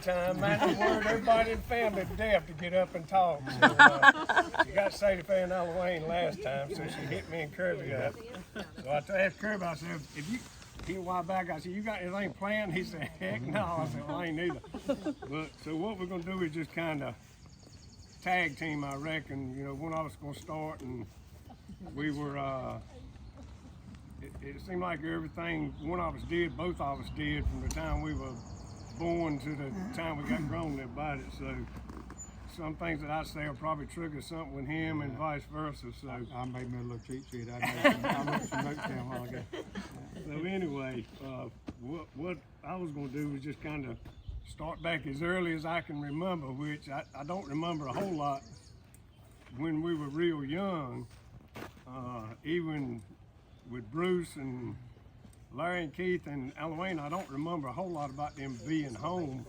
Time, man, the word everybody in the family deaf to get up and talk. So, you got Sadie Faye and Halloween last time, so she hit me and Kirby up. So I asked Kirby, I said, if you, he a while back, I said, you got anything planned? He said, heck no. I said, well, I ain't either. But so what we're gonna do is just kind of tag team, I reckon. You know, one of us gonna start, and we were. It seemed like everything one of us did, both of us did, from the time we were born to the time we got grown about it. So some things that I say will probably trigger something with him and vice versa. So I made me a little cheat sheet. I wrote some notes down a while ago. So anyway, what I was going to do was just kind of start back as early as I can remember, which I don't remember a whole lot when we were real young, even with Bruce and Larry and Keith and Halloween. I don't remember a whole lot about them being home.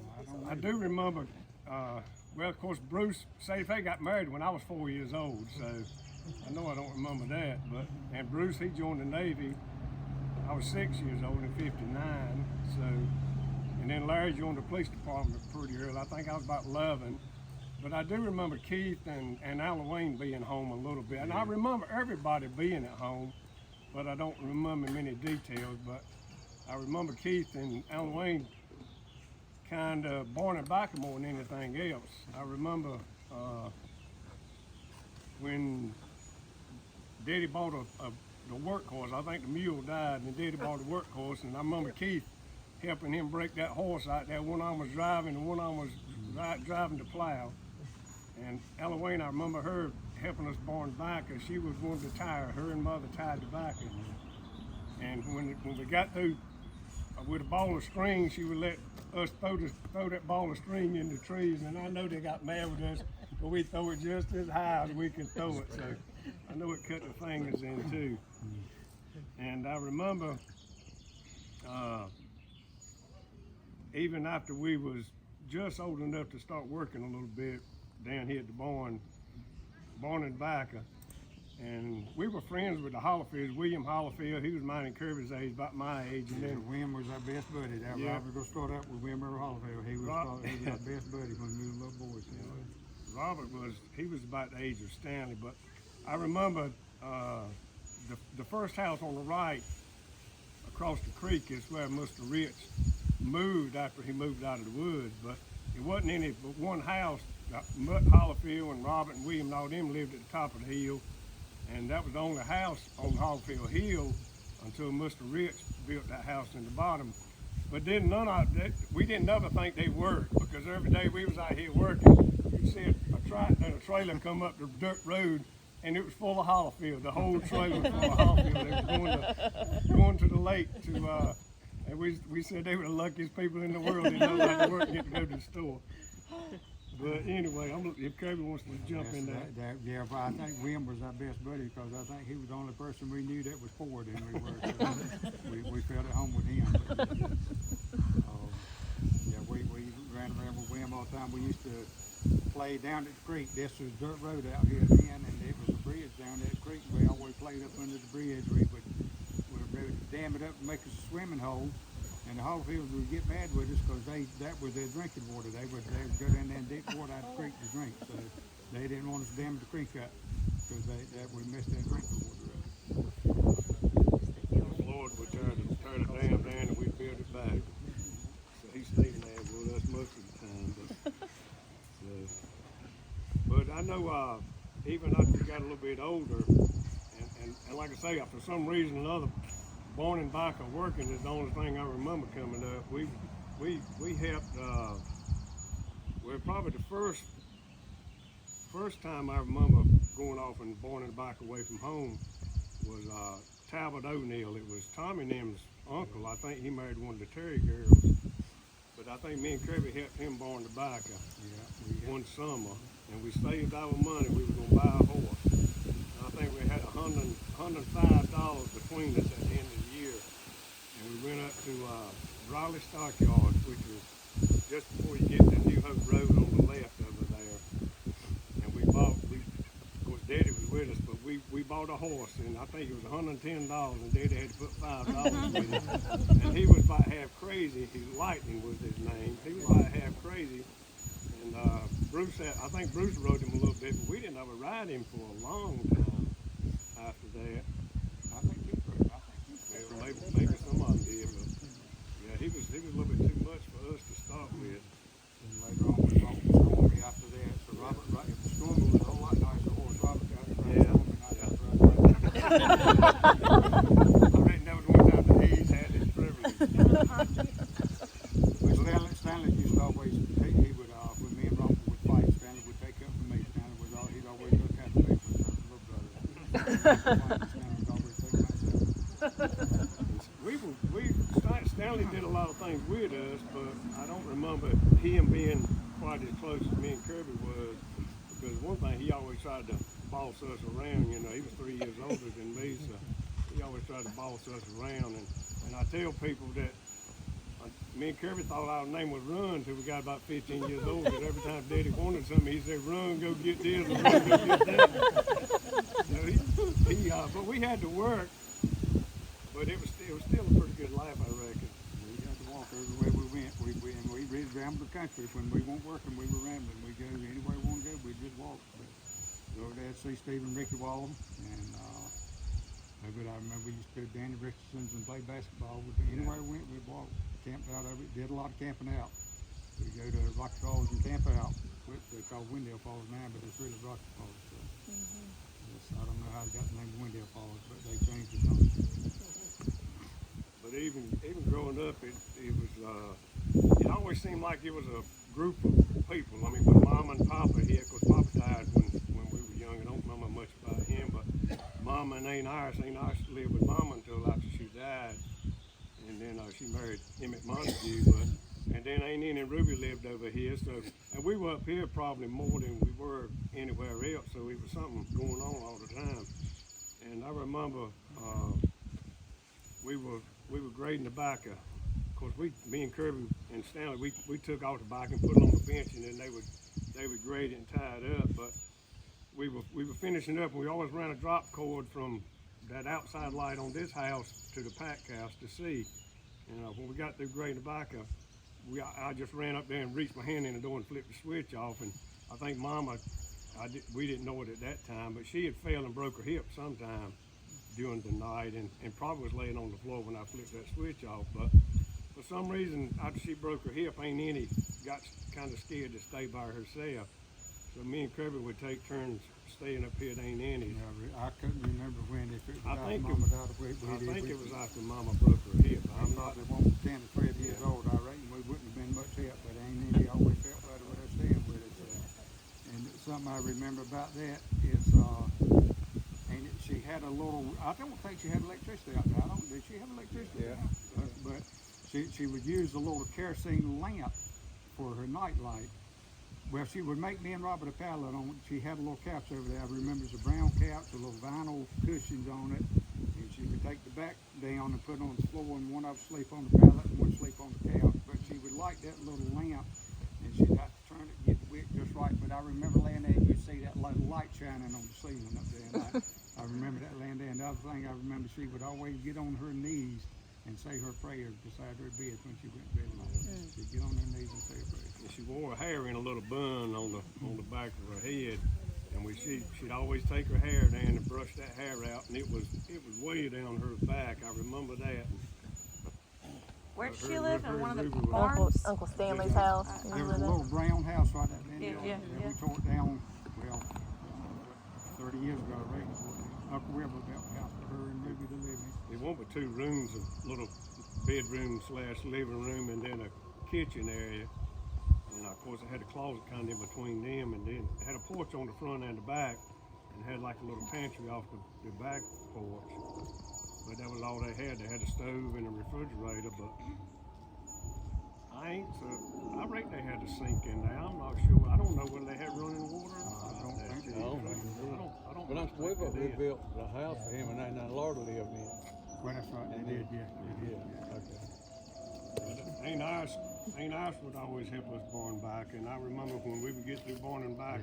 I do remember, well, of course, Bruce, Sadie Faye got married when I was 4 years old, so I know I don't remember that. But and Bruce, he joined the Navy. I was 6 years old in '59, so, and then Larry joined the police department pretty early. I think I was about 11. But I do remember Keith and Halloween being home a little bit, and I remember everybody being at home, but I don't remember many details. But I remember Keith and Halloween kind of born and back more than anything else. I remember when Daddy bought the workhorse. I think the mule died, and Daddy bought the workhorse, and I remember Keith helping him break that horse out there. One arm was driving, and one arm was driving the plow. And Halloween, I remember her helping us born back, because she was one to tie her. Her and Mother tied the back. And when we got through with a ball of string, she would let us throw that ball of string in the trees. And I know they got mad with us, but we throw it just as high as we could throw it. So I know it cut the fingers in too. And I remember even after we was just old enough to start working a little bit down here at the barn and Backer, and we were friends with the Hollifields. William Hollifield, he was mine and Kirby's age, about my age. And then William was our best buddy. That yeah. Robert was going to start out with William Earl Hollifield. He was our best buddy when we were little boys. Robert was about the age of Stanley. But I remember the first house on the right across the creek is where Mr. Rich moved after he moved out of the woods. But it wasn't any but one house. Mutt Hollifield and Robert and William and all them lived at the top of the hill, and that was the only house on Hollifield Hill until Mr. Rich built that house in the bottom. But then we didn't ever think they worked, because every day we was out here working, you'd see a trailer come up the dirt road, and it was full of Hollifield. The whole trailer was full of Hollifield. They were going to the lake to, and we said they were the luckiest people in the world. They know how to work and get to go to the store. But anyway, if Kirby wants to jump in there. Yeah, but I think William was our best buddy, because I think he was the only person we knew that was poorer than we were. So we felt at home with him. But, yeah, we ran around with William all the time. We used to play down at the creek. This was dirt road out here then, and it was a bridge down that creek. We always played up under the bridge. We would dam it up and make us a swimming hole. And the Hollifields would get mad with us, because that was their drinking water. They would go down there and dig water out of the creek to drink. So they didn't want us to dam the creek up, because that would mess their drinking water up. The Lord would tear the dam down and we'd build it back. So he stayed there with us most of the time. But I know even after we got a little bit older, and like I say, for some reason or another, born and Backer working is the only thing I remember coming up. We helped, well, probably the first time I remember going off and born and Backer away from home was Talbot O'Neill. It was Tommy and them's uncle. I think he married one of the Terry girls. But I think me and Kirby helped him born the Backer one summer, and we saved our money. We were gonna buy a horse. I think we had $105 between us at the end of the year, and we went up to Raleigh Stockyards, which was just before you get to New Hope Road on the left over there. And of course, Daddy was with us, but we we bought a horse, and I think it was $110, and Daddy had to put $5 with it. And he was about half crazy. Lightning was his name. He was about half crazy. And I think Bruce rode him a little bit, but we didn't ever ride him for a long time after that. I think he rode. Well, maybe some of them did, but yeah, he was a little bit too much for us to start with. And later on, we bought Stormy after that. So Robert, right, if the Stormy was a whole lot nicer horse, Robert got to ride Stormy, not have to ride I reckon that was one time that he's had his privilege. Stanley used to always, he would, when me and Robert would fight, Stanley would take up for me. Stanley was all, he'd always look after me for his little brother. Stanley would always take myself. Stanley did a lot of things with us, but I don't remember him being quite as close as me and Kirby was, because one thing, he always tried to boss us around. You know, he was 3 years older than me, so he always tried to boss us around. And I tell people that me and Kirby thought our name was Run until we got about 15 years old, because every time Daddy wanted something, he said, "Run, go get this, or run, go get that." So but we had to work, but it was still a pretty good life, I reckon. We had to walk everywhere we went. We really rambled the country. When we weren't working, we were rambling. We go anywhere we want to go, we just walk. But go over there to see Steve and Ricky Wallen, and but I remember we used to go to Danny Richardson's and play basketball. Anywhere we went, we'd walk. Camped out of it. Did a lot of camping out. We go to Rocky Falls and camp out. What they call Wendell Falls now, but it's really Rocky Falls. So. I don't know how they got the name Wendell Falls, but they changed it on. But even growing up, it always seemed like it was a group of people. I mean, with Mom and Papa here, because Papa died when we were young. I don't remember much about him, but Mama and Aunt Iris lived with Mama until after she died. And then she married Emmett Montague, and then Aunt Nene and Ruby lived over here. So, and we were up here probably more than we were anywhere else. So it was something going on all the time. And I remember we were grading the back. Of course, me and Kirby and Stanley, we took off the bike and put it on the bench, and then they would grade it and tie it up. But we were finishing up, and we always ran a drop cord from that outside light on this house to the pack house to see. And when we got through grading the bike up, I just ran up there and reached my hand in the door and flipped the switch off. And I think Mama, we didn't know it at that time, but she had fell and broke her hip sometime during the night, and probably was laying on the floor when I flipped that switch off. But for some reason, after she broke her hip, Aunt Nene got kind of scared to stay by herself. So me and Kirby would take turns staying up here at Aunt Annie's. I couldn't remember when. If it was I think Mama died, it was after Mama broke her hip. I'm not. They won't 10 or 12 years old. I reckon we wouldn't have been much help, but Aunt Annie always felt better with us staying with us. And something I remember about that is, she had a little. I don't think she had electricity out there. Did she have electricity? Yeah. But she would use a little kerosene lamp for her night light. Well, she would make me and Robert a pallet on. She had a little couch over there. I remember it was a brown couch with little vinyl cushions on it. And she would take the back down and put it on the floor, and one of us sleep on the pallet and one sleep on the couch. But she would light that little lamp, and she'd have to turn it, get the wick just right. But I remember laying there, and you'd see that little light shining on the ceiling up there. And I remember that laying there. And the other thing I remember, she would always get on her knees and say her prayers beside her bed when she went to bed at night. She'd get on her knees and say her prayers. And she wore her hair in a little bun on the back of her head, and she'd always take her hair down and brush that hair out, and it was way down her back. I remember that. Where did she live? In one of the Uncle- barns? Uncle Stanley's house. There was a little brown house right at the end. Yeah. We tore it down, 30 years ago, I reckon. Uncle Wilbur built the house for her and Ruby to live in. It won't be 2 rooms, a little bedroom / living room, and then a kitchen area. And of course, it had a closet kind of in between them, and then it had a porch on the front and the back, and had like a little pantry off the back porch. But that was all they had. They had a stove and a refrigerator, but I reckon they had a sink in there. I'm not sure. I don't know whether they had running water. I don't think so. I don't But Uncle Wilbur, we built the house for him, and Aunt Laura lived in it. Well, that's right, they did, yeah. Okay. Aunt Iris would always help us barn back, and I remember when we would get through barn and back,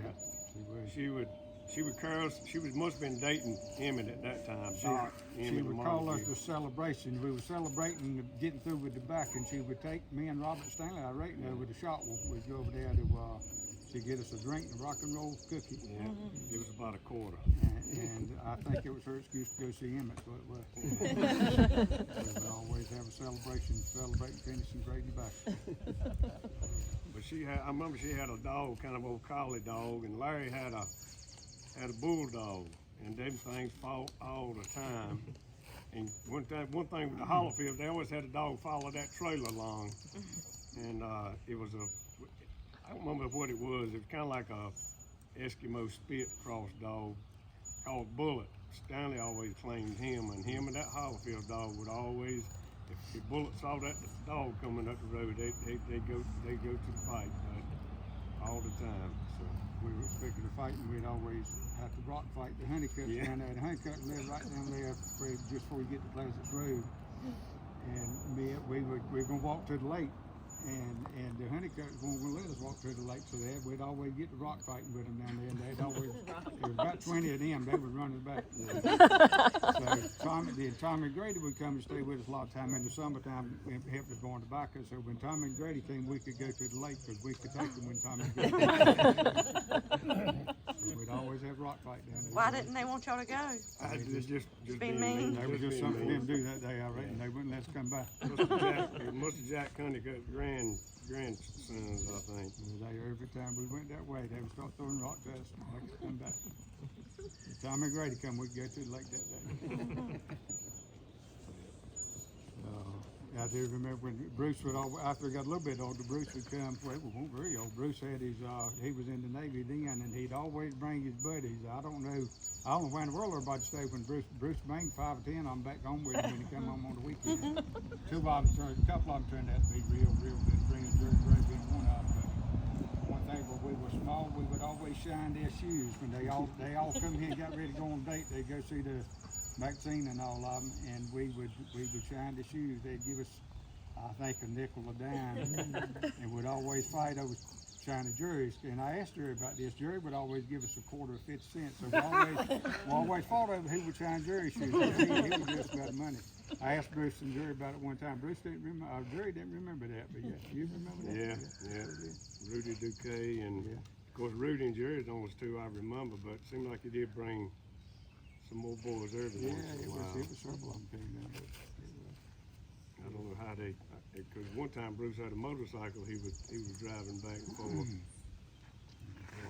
she would she would curse. She must have been dating Emmett at that time. Doc, She Emmett would and call us Montague. the celebration. We were celebrating getting through with the back, and she would take me and Robert Stanley, I reckon, over to shop. We'd go over there to get us a drink and a rock and roll cookie. Yeah, it was about a quarter. And I think it was her excuse to go see Emmett, so it was. So we always have a celebration, celebrating finishing Grady back. But I remember she had a dog, kind of old collie dog, and Larry had a bulldog, and them things fought all the time. And one thing with the Hollofield, they always had a dog follow that trailer along, and it was I don't remember what it was. It was kind of like a Eskimo spit cross dog called Bullet. Stanley always claimed him, and that Hollofield dog would always, if Bullet saw that dog coming up the road, they go to the fight all the time. So We were speaking of fighting, we'd always have to rock fight the Honeycutt down there. The Honeycutt lived right down there just before you get to Pleasant Road. And we were gonna walk to the lake, and the Honeycutt won't let us walk to the lake, so we'd always get to rock fighting with them down there, and they'd always, there was about 20 of them, they would run us back. So Tommy and Grady would come and stay with us a lot of time in the summertime, help us go on tobacco, so when Tommy and Grady came, we could go to the lake, because we could take them when Tommy and Grady came. So we'd always have rock fight down there. Why didn't they want y'all to go? it's just Be being mean. They were just being something mean. them do that day, I reckon, they wouldn't let us come back. Most of Jack Honeycutt's grandsons, I think. Every time we went that way, they would start throwing rocks at us and make us come back. Tommy and Grady come, we'd go to the lake that day. I do remember when Bruce would after he got a little bit older, Bruce would come, well, we weren't very old. Bruce had he was in the Navy then, and he'd always bring his buddies. I don't know where in the world everybody stayed when Bruce banged 5 or 10 of them back home with him when he come home on the weekend. A couple of them turned out to be real good friends. Jerry Gray being one of them. But one thing, when we were small, we would always shine their shoes. When they all come here and got ready to go on a date, they'd go see the Maxine and all of them, and we would shine the shoes. They'd give us, I think, a nickel a dime, and would always fight over shiny Jerry's. And I asked Jerry about this. Jerry would always give us a quarter of 50 cents. So we always fought over who would shine Jerry's shoes. He would give us about the money. I asked Bruce and Jerry about it one time. Bruce didn't remember. Jerry didn't remember that, but yeah, you remember that? Yeah. Rudy Duque, and of course Rudy and Jerry's the only 2 I remember. But it seemed like he did bring some more boys every once in a while. It was several of them came down. I don't know how because one time Bruce had a motorcycle he was driving back and forth. Well,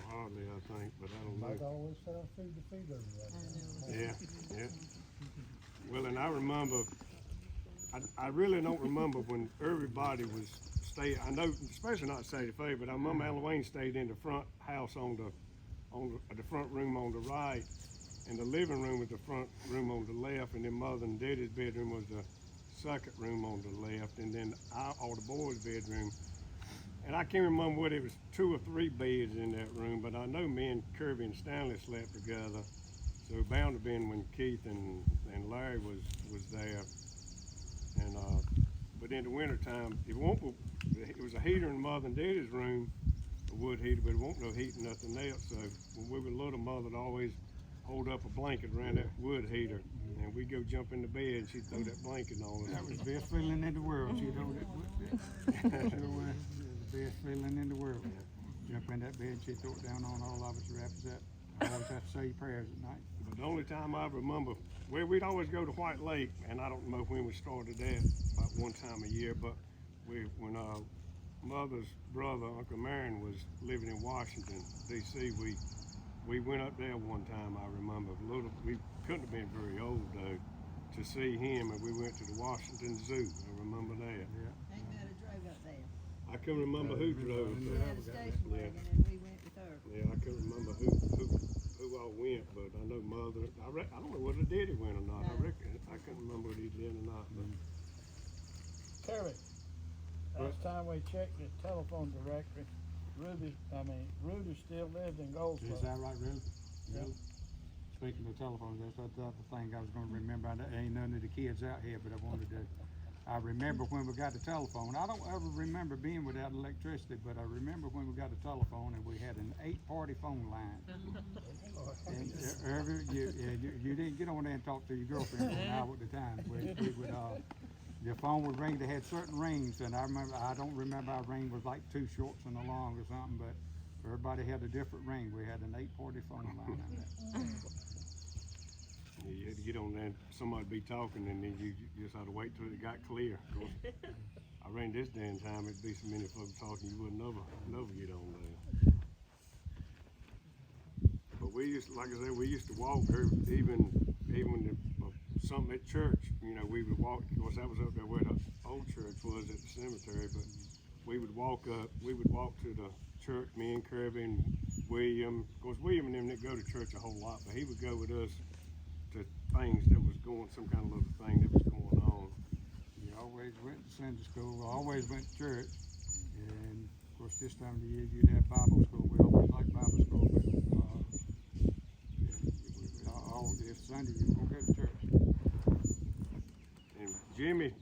hardly, I think, but I don't know. Mike always found food to feed everybody. Yeah. Well, and I remember, I really don't remember when everybody was staying. I know, especially not Sadie Faye, but I remember Alan Wayne stayed in the front house on the front room on the right, and the living room was the front room on the left, and then Mother and Daddy's bedroom was the second room on the left, and then all the boys' bedroom. And I can't remember whether it was 2 or 3 beds in that room, but I know me and Kirby and Stanley slept together. So it bound to been when Keith and Larry was there. And but in the wintertime, it was a heater in Mother and Daddy's room, a wood heater, but it wasn't no heat and nothing else. So when we were little, Mother'd always hold up a blanket around that wood heater, and we'd go jump in the bed, and she'd throw that blanket on us. That was the best feeling in the world. She'd hold that wood bed. Sure was. The best feeling in the world. Jump in that bed, she'd throw it down on all of us, wrap us up. I always have to say your prayers at night. But the only time I remember, well, we'd always go to White Lake, and I don't know when we started that, about one time a year, but when Mother's brother, Uncle Marion, was living in Washington, D.C., we went up there one time, I remember. We couldn't have been very old, though, to see him, and we went to the Washington Zoo. I remember that. Yeah. Ain't matter drove up there. I couldn't remember who drove We there. had a station wagon and we went with her. Yeah, I couldn't remember who all went, but I know Mother. I don't know whether Daddy went or not. I couldn't remember whether he did or not. But Terry, last time we checked the telephone directory, Rudy still lives in Goldsboro. Is that right, Ruth? Yeah. Speaking of telephones, that's the other thing I was going to remember. Ain't none of the kids out here, but I wanted to I remember when we got the telephone. I don't ever remember being without electricity, but I remember when we got a telephone and we had an 8-party phone line. And you didn't get on there and talk to your girlfriend for an hour at a time. We would, your phone would ring. They had certain rings, and I don't remember our ring was like 2 shorts and a long or something, but everybody had a different ring. We had an 8-party phone line on that. Yeah, you had to get on there, and somebody'd be talking, and then you just had to wait till it got clear. Of course, I ran this damn time, it'd be so many folks talking, you wouldn't never get on there. But we used to, like I said, we used to walk there, even something at church, you know, we would walk. Of course, that was up there where the old church was at the cemetery, but we would walk to the church, me and Kirby and William. Of course, William and them didn't go to church a whole lot, but he would go with us to things that was going, some kind of little thing that was going on. You always went to Sunday school, always went to church, and of course this time of the year you'd have Bible school. We always liked Bible school, but if Sunday you won't go to church. And Jimmy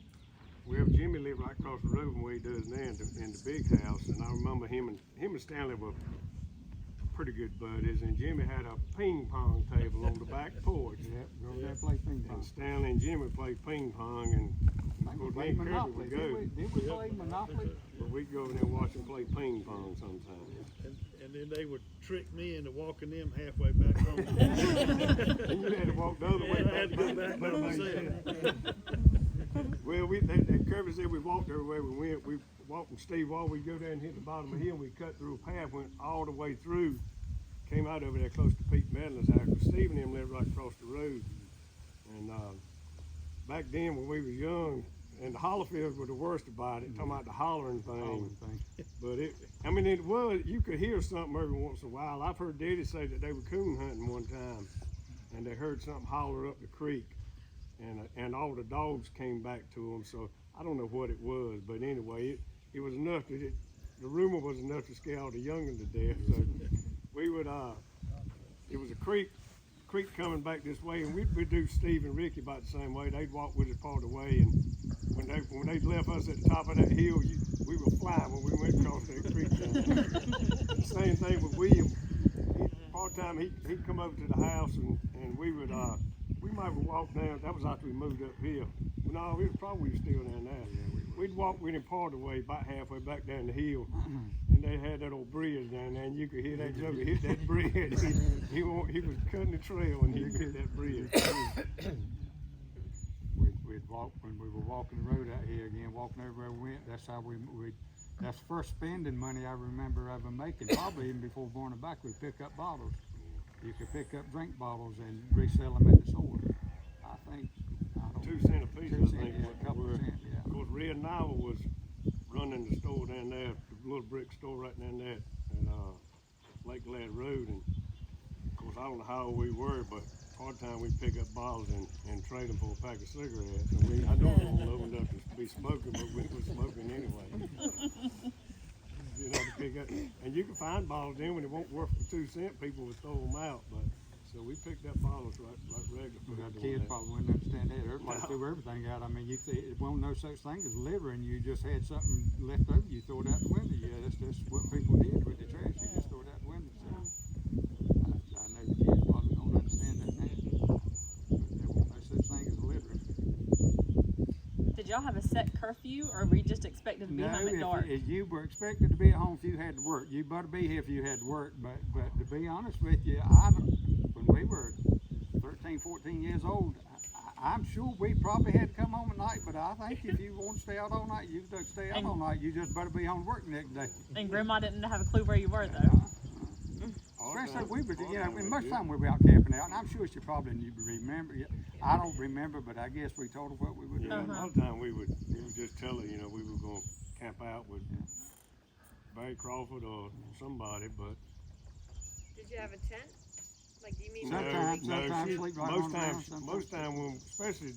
lived right across the road from where he does now in the big house, and I remember him and Stanley were pretty good buddies, and Jimmy had a ping pong table on the back porch. Yep, go there and play ping pong. And Stanley and Jimmy played ping pong, and of course, me and Kirby would go. Did we play Monopoly? But we'd go over there and watch them play ping pong sometimes. And then they would trick me into walking them halfway back home. And you had to walk the other way. I had to go back by myself. Well, Kirby said we walked everywhere we went. We walked from Steve Wall. We'd go down and hit the bottom of the hill. We cut through a path, went all the way through, came out over there close to Pete Medlin's house. Because Steve and him lived right across the road. And back then when we was young, and the Hollerfields were the worst about it, talking about the hollering thing. But it was, you could hear something every once in a while. I've heard Daddy say that they were coon hunting one time, and they heard something holler up the creek, and all the dogs came back to them. So I don't know what it was, but anyway, it was enough to, the rumor was enough to scare all the young'uns to death. So we would, it was a creek coming back this way, and we'd do Steve and Ricky about the same way. They'd walk with us part of the way, and when they left us at the top of that hill, we were flying when we went across that creek. Same thing with William. Part time he'd come over to the house, and we would we might walk down. That was after we moved uphill. No, we were still down there. We'd walk with him part of the way, about halfway back down the hill, and they had that old bridge down there, and you could hear that joker hit that bridge. He was cutting the trail, and he could hit that bridge. We'd walk when we were walking the road out here again, walking everywhere we went. That's how that's the first spending money I remember ever making. Probably even before going back, we'd pick up bottles. You could pick up drink bottles and resell them at the store. I think 2 cents a piece. 2 cents, I think yeah, a couple of cents, yeah. Of course, Red Nile was running the store down there, the little brick store right down there at Lake Glad Road, and of course I don't know how old we were, but part time we'd pick up bottles and trade them for a pack of cigarettes. And I know we weren't old enough to be smoking, but we were smoking anyway. You know, to pick up, and you can find bottles then when it won't work for 2 cents, people would throw them out. But so we picked up bottles right regular. Kids probably wouldn't understand that. Everybody threw everything out. I mean, it wasn't no such thing as littering. You just had something left over, you throw it out the window. Yeah, that's what people did with the trash. You just throw it out the window. So I know the kids probably don't understand that now. But there wasn't no such thing as littering. Did y'all have a set curfew, or were you just expected to be home at dark? If you were expected to be at home if you had to work. You better be here if you had to work. But to be honest with you, when we were 13, 14 years old, I'm sure we probably had to come home at night. But I think if you want to stay out all night, you can stay out all night. You just better be home to work the next day. And Grandma didn't have a clue where you were, though. Especially we were, most of the time we were out camping out, and I'm sure she probably remember. I don't remember, but I guess we told her what we were doing. Yeah, a lot of time we would just tell her, we were going to camp out with Barry Crawford or somebody, but. Did you have a tent? Like, do you mean? Sometimes sleep right on the ground. Most time when, especially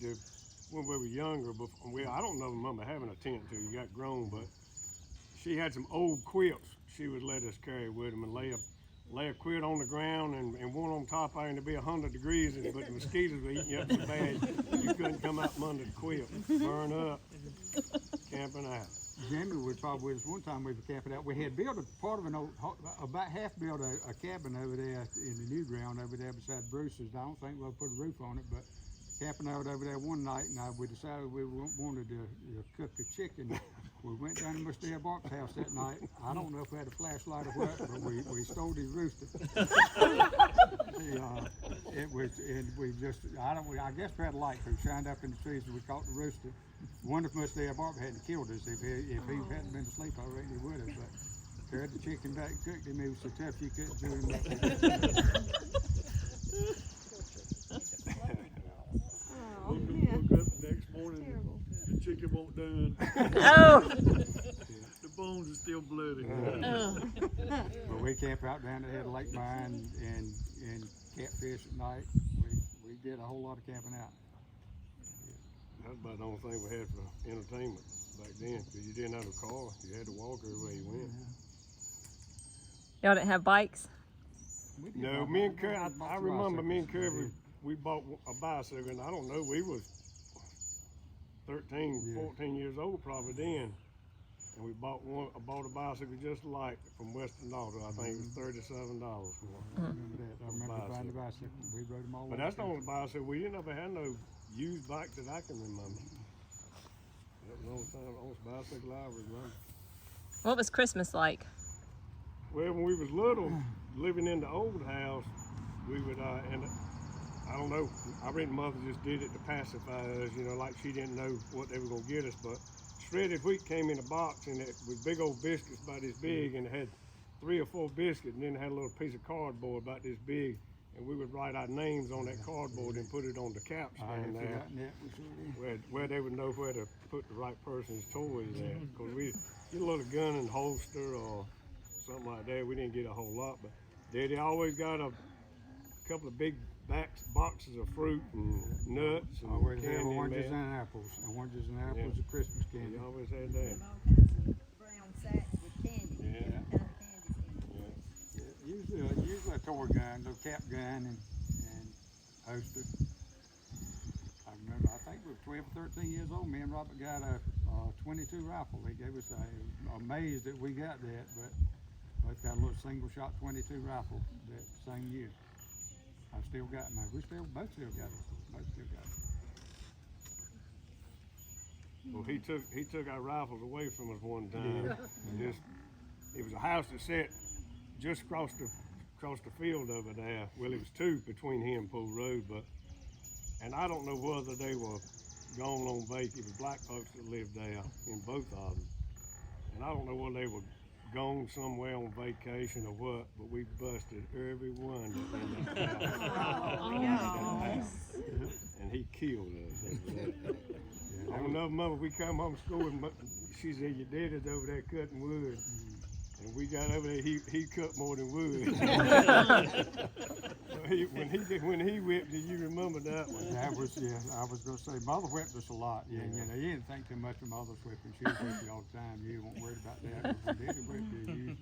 when we were younger, but I don't know remember having a tent until you got grown, but she had some old quilts she would let us carry with them and lay a quilt on the ground and one on top there, and it'd be 100 degrees, but the mosquitoes were eating you up so bad you couldn't come out from under the quilt, burn up. camping out. Jimmy was probably with us one time we were camping out. We had built a part of an old, about half built a cabin over there in the new ground over there beside Bruce's. I don't think we'll put a roof on it, but camping out over there one night, and we decided we wanted to cook a chicken. We went down to Mr. Bart's house that night. I don't know if we had a flashlight or what, but we stole his rooster. It was, and we just, I guess we had a light crew shined up in the trees and we caught the rooster. Wonder if Mr. Bart hadn't killed us. If he hadn't been asleep already, he would have. But carried the chicken back, cooked him. He was so tough you couldn't chew him up. Oh, Woke man. up the next morning, Terrible. the chicken won't done. Oh. The bones are still bloody. But we camp out down there at Lake Mine and catfish at night. We did a whole lot of camping out. That's about the only thing we had for entertainment back then, because you didn't have a car. You had to walk everywhere you went. Y'all didn't have bikes? We did No, buy- me and we Kirby, bought I some remember me and bicycles. Kirby, we bought a bicycle, and I don't know, we was 13, Yeah. 14 years old probably then. And we bought a bicycle just like from Western Auto. I think it was $37 for it. I remember that. I remember buying the bicycle. We rode them all But over that's the town. only bicycle, we didn't ever have no used bikes that I can remember. That was the only bicycle I remember. What was Christmas like? Well, when we was little, living in the old house, we would, and I don't know, I reckon Mother just did it to pacify us, you know, like she didn't know what they were gonna get us, but shredded wheat came in a box and it was big old biscuits about this big, and it had 3 or 4 biscuits, and then it had a little piece of cardboard about this big, and we would write our names on that cardboard and put it on the couch I down had there, forgotten that. We sure did. where they would know where to put the right person's toys at. Because we get a little gun and holster or something like that. We didn't get a whole lot, but Daddy always got a couple of big boxes of fruit and nuts and Always had candy. oranges man. and apples. Oranges and apples are Christmas He candy. always had that. Them all kinds of brown sacks with candy. Yeah. Different kind of candies in them. Usually a toy gun, little cap gun and holster. I remember, I think we were 12 or 13 years old. Me and Robert got a 22 rifle. He gave us amazed that we got that, but both got a little single shot 22 rifle that same year. I still got mine. Both still got it. Both still got it. Well, he took our rifles away from us one time. And it was a house that sat just across the field over there. Well, it was 2 between here and Pool Road, and I don't know whether they were gone on vacation. It was black folks that lived there in both of them, and I don't know whether they were gone somewhere on vacation or what, but we busted every one in that house. And he killed us. I remember we come home from school and she said, your daddy's over there cutting wood. And we got over there, he cut more than wood. when he whipped you, you remember that one. That was, yeah, I was gonna say, Mother whipped us a lot. Yeah, you know, you didn't think too much of Mother's whipping. She was whipping all the time. You weren't worried about that. But when Daddy whipped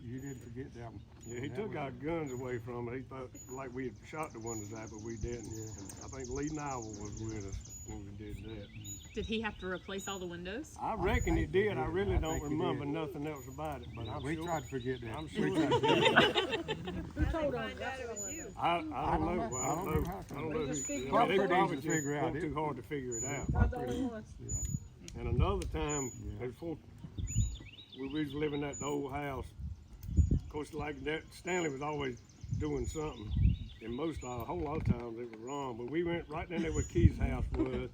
you didn't forget that one. Yeah, he That took was- our guns away from us. He thought like we had shot the ones that, but we didn't. Yeah. And I think Lee Nowell was with us when we did that. Did he have to replace all the windows? I reckon he did. I really I don't think he remember did. nothing else about it, but I'm we sure. tried to forget that. I'm We sure he tried to did. How'd they find out it was you? I don't know. Well, I don't know. I don't know. just Who, figured I mean, it they out. probably Pretty easy to figure just out. wasn't too hard to figure it out. Not the only ones. And another time, Yeah. before we was living at the old house, of course, like that, Stanley was always doing something. And a whole lot of times it was wrong. But we went right down there where Keith's house was,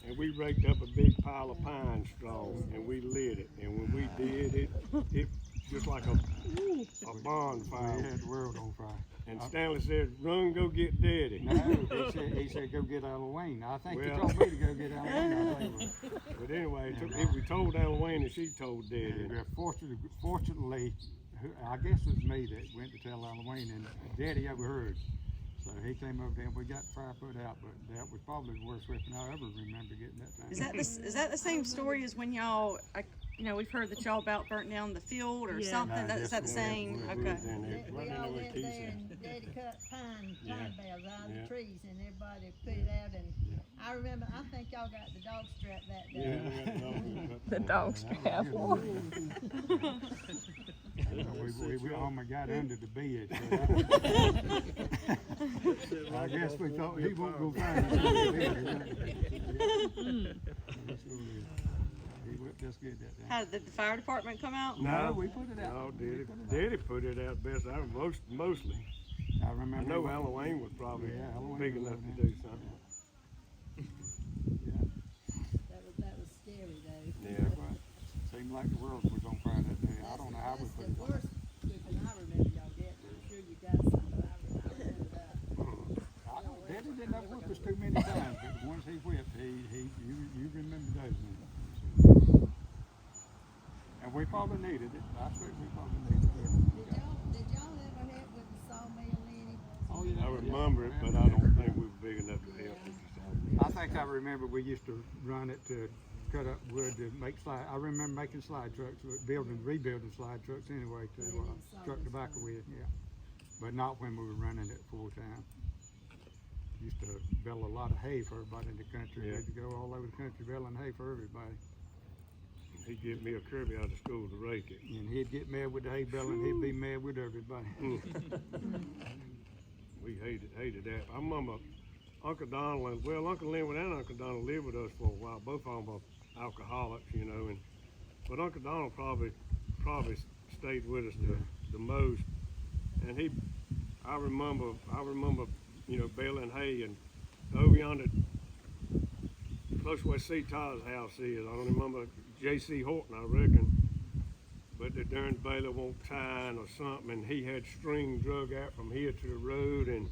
and we raked up a big pile of pine straw, and we lit it. And when we did it just like a bonfire. We had the world on fire. And Stanley said, "Run, go get Daddy." No, he said go get Alan Wayne. I think he Well- told me to go get Alan Wayne. I think it was. But anyway, we told Alan Wayne, and she told Daddy. Yeah, fortunately, I guess it was me that went to tell Alan Wayne, and Daddy overheard. So he came over there and we got the fire put out, but that was probably the worst whipping I ever remember getting that time. Is that the same story as when y'all, we've heard that y'all about burnt down the field or Yeah. something? No, Is that the just same? we- Okay. We all went there and Daddy cut pine boughs out of Yeah. the trees and everybody put it out and I remember, I think y'all got the dog strap that Yeah, day. we got The dog strap. We almost got under the bed. So I guess we thought he won't go find us. He whipped us good that day. How did the fire department come out? No, we put it out. No, Daddy put it out best. Mostly. I I remember. know Halloween was probably Yeah, Halloween big was enough over to there. do something. That was scary though. Yeah. But seemed like the world was on fire that day. I don't know how we That's put the it on. worst whipping I remember y'all getting. I'm sure you got some, but I remember that. Daddy didn't have whipped us too many times, but the ones he whipped, you remember those ones. And we probably needed it. I swear we probably needed it. Did y'all ever help with the sawmill any? Oh, yeah. I remember it, but I don't think we were big enough to help it. I think I remember we used to run it to cut up wood to make slide. I remember making slide trucks, rebuilding slide trucks anyway to truck tobacco with, yeah. But not when we were running it full time. Used to bale a lot of hay for everybody in the country. Yeah. Had to go all over the country baling hay for everybody. He'd get me a Kirby out of school to rake it. And he'd get mad with the hay baling, he'd be mad with everybody. We hated that. I remember Uncle Donald, Uncle Linwood and Uncle Donald lived with us for a while. Both of them were alcoholics, but Uncle Donald probably stayed with us the most. And I remember, baling hay and over yonder, close where C. Todd's house is. I don't remember J.C. Horton, I reckon. But the darn baler won't tie or something, and he had string drug out from here to the road and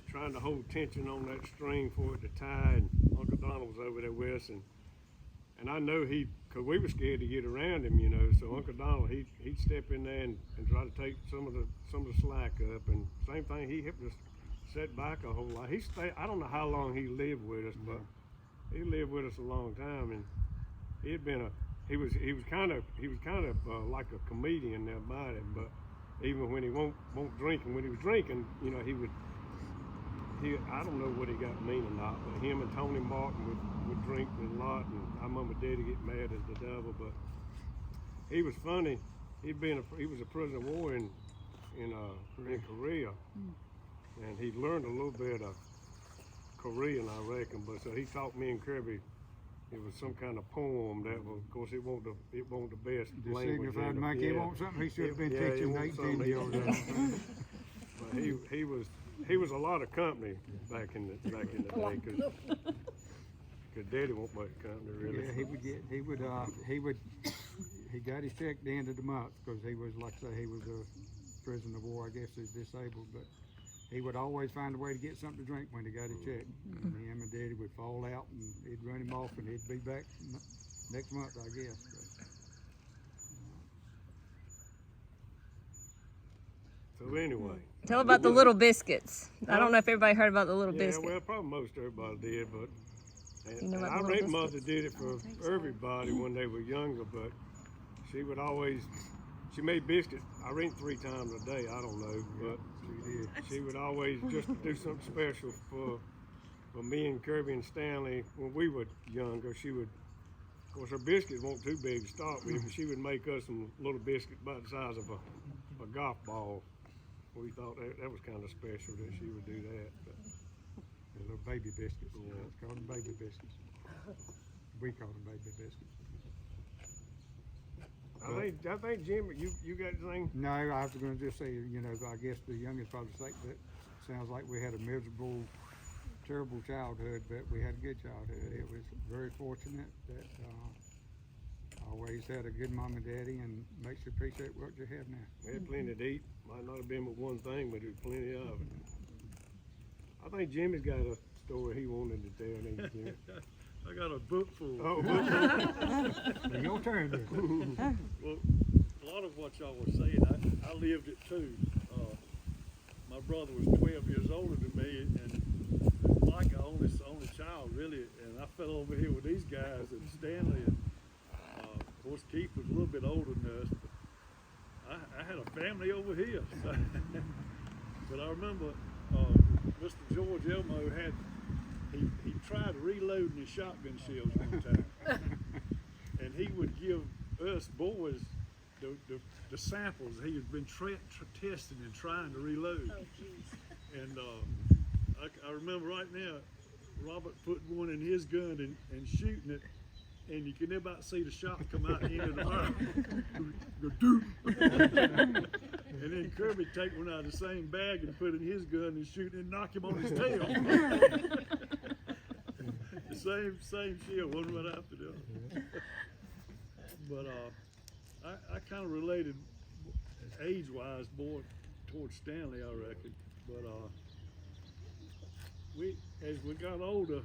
trying to hold tension on that string for it to tie. And Uncle Donald was over there with us, and I know cause we were scared to get around him, So Uncle Donald, he'd step in there and try to take some of the slack up, and same thing, he helped us set back a whole lot. I don't know how long he lived with us, but he lived with us a long time, and he was kind of like a comedian there about it. But even when he won't drink, and when he was drinking, I don't know what he got mean or not, but him and Tony Martin would drink a lot, and I remember Daddy get mad as the devil. But he was funny. He was a prisoner of war in Korea, and he learned a little bit of Korean, I reckon. But so he taught me and Kirby. It was some kind of poem that was, of course, it wasn't the best The language. signified monkey, he want something, he should have been teaching he want 18-year-olds. But he was a lot of company back in the day, cause Daddy won't much company really. Yeah, he got his check at the end of the month, cause he was, like I say, he was a prisoner of war, I guess he's disabled, but he would always find a way to get something to drink when he got his check. And him and Daddy would fall out and he'd run him off and he'd be back next month, I guess. So anyway. Tell about the little biscuits. I don't know if everybody heard about the little Yeah, biscuits. well, probably most everybody did, but You know and about I the reckon little Mother did it for everybody when they were younger, but she made biscuits, I reckon 3 times a day, I don't know, but she would always just do something special for me and Kirby and Stanley when we were younger. She would, of course, her biscuits weren't too big to start with, but she would make us some little biscuits about the size of a golf ball. We thought that was kind of special that she would do that. But, The little baby biscuits, Yeah. let's call them baby biscuits. We call them baby biscuits. I think Jim, you got anything? No, I was gonna just say, I guess the youngest probably think that sounds like we had a miserable, terrible childhood, but we had a good childhood. It was very fortunate that, always had a good mom and daddy and makes you appreciate what you have now. We had plenty to eat. Might not have been but one thing, but there was plenty of it. I think Jimmy's got a story he wanted to tell. Jimmy. I got a book full. Oh, Your turn then. Well, a lot of what y'all were saying, I lived it too. My my brother was 12 years older than me, and like I only child really, and I fell over here with these guys and Stanley, and of course Keith was a little bit older than us, but I had a family over here. So but I remember Mr. George Elmo he tried reloading his shotgun shells one time, and he would give us boys the samples he had been testing and trying to reload. Oh, jeez. And I remember right now, Robert putting one in his gun and shooting it, and you can about see the shot come out the end of the mouth. Go doop. And then Kirby take one out of the same bag and put it in his gun and shoot it and knock him on his tail. The same shell, one right after the other. But I kind of related age-wise more towards Stanley, I reckon. But as we got older,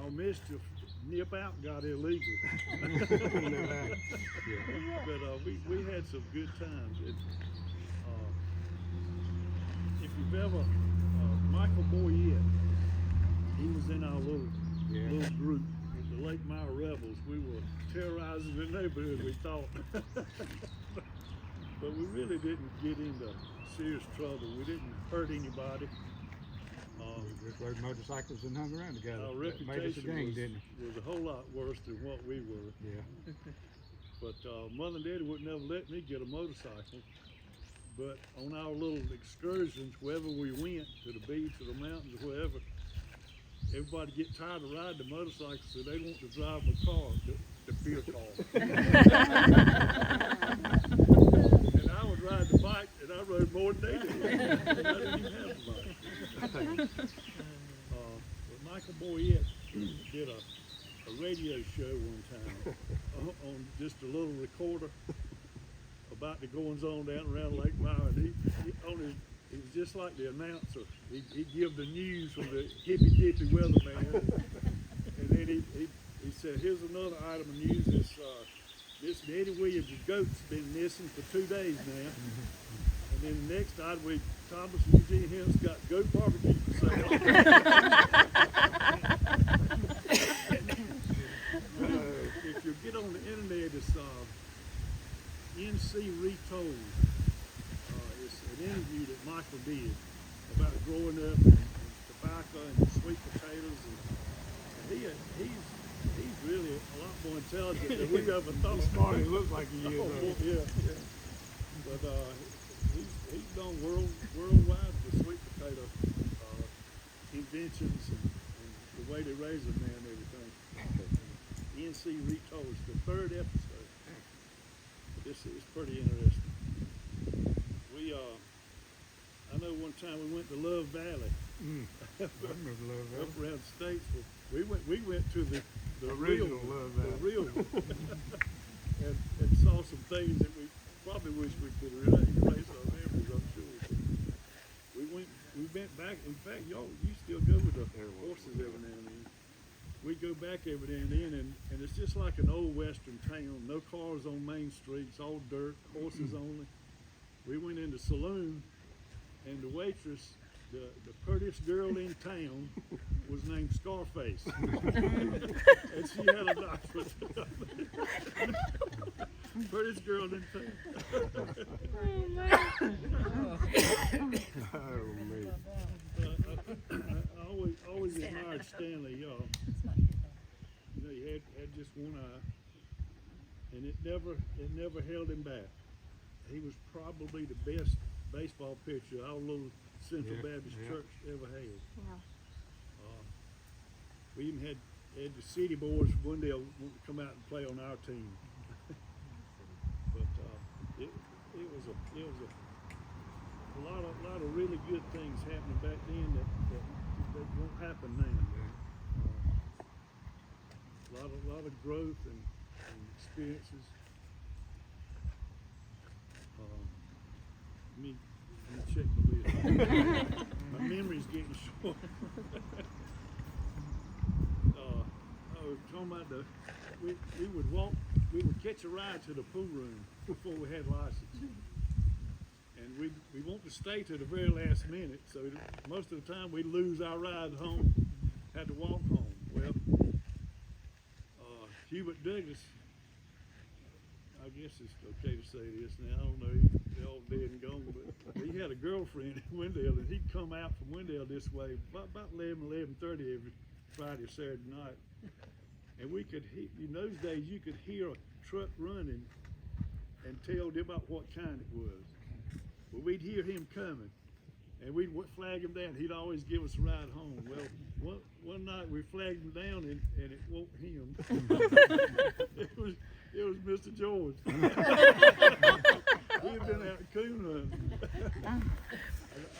our mischief nip out got illegal. But we had some good times. If you've ever, Michael Boyette, he was in our little group, the Lake Mile Rebels. We were terrorizing the neighborhood, we thought. But we really didn't get into serious trouble. We didn't hurt anybody. We just rode motorcycles and hung around together. Our That made us a gang, reputation didn't it? was a whole lot worse than what we were. Yeah. But Mother and Daddy would never let me get a motorcycle. But on our little excursions, wherever we went, to the beach or the mountains or wherever, everybody get tired of riding the motorcycle, so they want to drive a car, the beer car. And I would ride the bike, and I rode more than they did. And I didn't even have a bike. But Michael Boyette did a radio show one time on just a little recorder about the goings on down around Lake Mile, and he was just like the announcer. He'd give the news from the hippy dippy weatherman, and then he said, "Here's another item of news. This Eddie Williams' goat's been missing for 2 days now." And then the next item, Thomas and Eugene Hill's got goat barbecue for sale. If you get on the internet, it's NC Retold. It's an interview that Michael did about growing up and tobacco and sweet potatoes, and he's really a lot more intelligent than we ever thought. Smart, he looks like he is. Yeah. But he's gone worldwide with sweet potato inventions and the way they raise them there and everything. NC Retold, it's the 3rd episode. This is pretty interesting. I know one time we went to Love Valley. I remember Love Valley. Up around the States. We went to the Original real, Love the Valley. real one. and saw some things that we probably wish we could erase our memories, I'm sure. We went back. In fact, you still go with the horses every now and then. We go back every now and then, and it's just like an old western town. No cars on Main Street. It's all dirt, horses only. We went in the saloon, and the waitress, the prettiest girl in town, was named Scarface. And she had a doctorate. Prettiest girl in town. I always admired Stanley, y'all. You know, he had just one eye, and it never held him back. He was probably the best baseball pitcher our little Central Baptist Church ever had. Wow. We even had the city boys one day want to come out and play on our team. But it was a lot of really good things happening back then that won't happen now. A lot of growth and experiences. Let me check the list. My memory's getting short. I was talking about we would catch a ride to the pool room before we had license, and we'd we want to stay to the very last minute, so most of the time we lose our ride home, had to walk home. Well, Hubert Douglas, I guess it's okay to say this now, I don't know, they're all dead and gone, but he had a girlfriend in Wendell, and he'd come out from Wendell this way about 11:30 every Friday or Saturday night. And we could hear, in those days, you could hear a truck running and tell about what kind it was. But we'd hear him coming, and we'd flag him down. He'd always give us a ride home. Well, one night we flagged him down, and it wasn't him. it was Mr. George. He had been out coon hunting.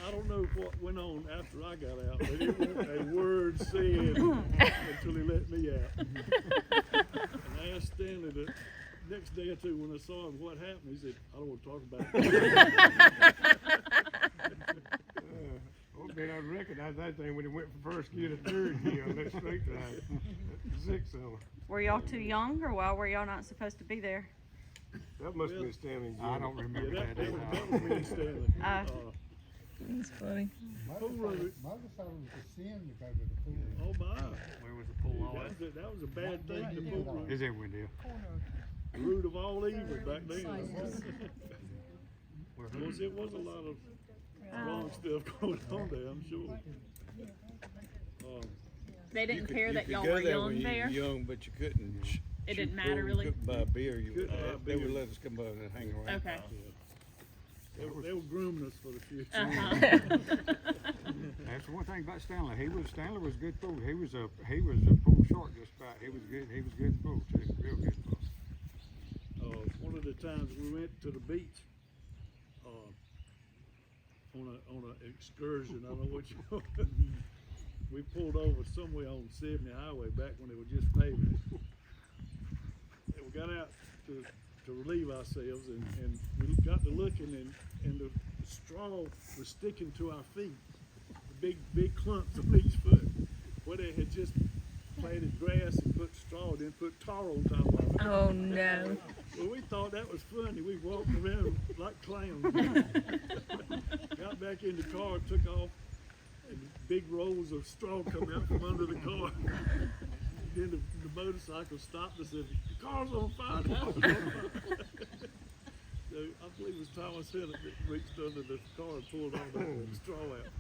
I don't know what went on after I got out, but it wasn't a word said until he let me out. And I asked Stanley the next day or two when I saw him what happened. He said, "I don't want to talk about it." Okay, I recognize that thing when he went from first gear to third gear on that straight drive. Six of them. Were y'all too young, or why were y'all not supposed to be there? That must have been Stanley. I don't remember Yeah, that. that was me and Stanley. That's funny. Motorcycle was a sin to go to the pool. Oh my! Where was the pool always? That was a bad thing to pull. Is it Wendell? The root of all evil back then. Of course, it was a lot of wrong stuff going on there, I'm sure. They didn't care You that could y'all go were there young when you there. were young, but you couldn't. It didn't shoot matter pool, really? Couldn't buy beer. Couldn't buy They would beer. let us come by and hang around. Okay. They were grooming us for the future. That's the one thing about Stanley. Stanley was a good pool. He was a pool short just about. He was good in pool too. Real good in pool. One of the times we went to the beach on an excursion, I don't know what you call it. We pulled over somewhere on 70 highway back when they were just paving it. And we got out to relieve ourselves, and we got to looking, and the straw was sticking to our feet. The big clumps on each foot. Where they had just planted grass and put straw, then put tar on top of it. Oh no. Well, we thought that was funny. We walked around like clowns. Got back in the car, took off, and big rolls of straw come out from under the car. Then the motorcycle stopped and said, "The car's on fire." So I believe it was Thomas Hennett that reached under the car and pulled all the straw out.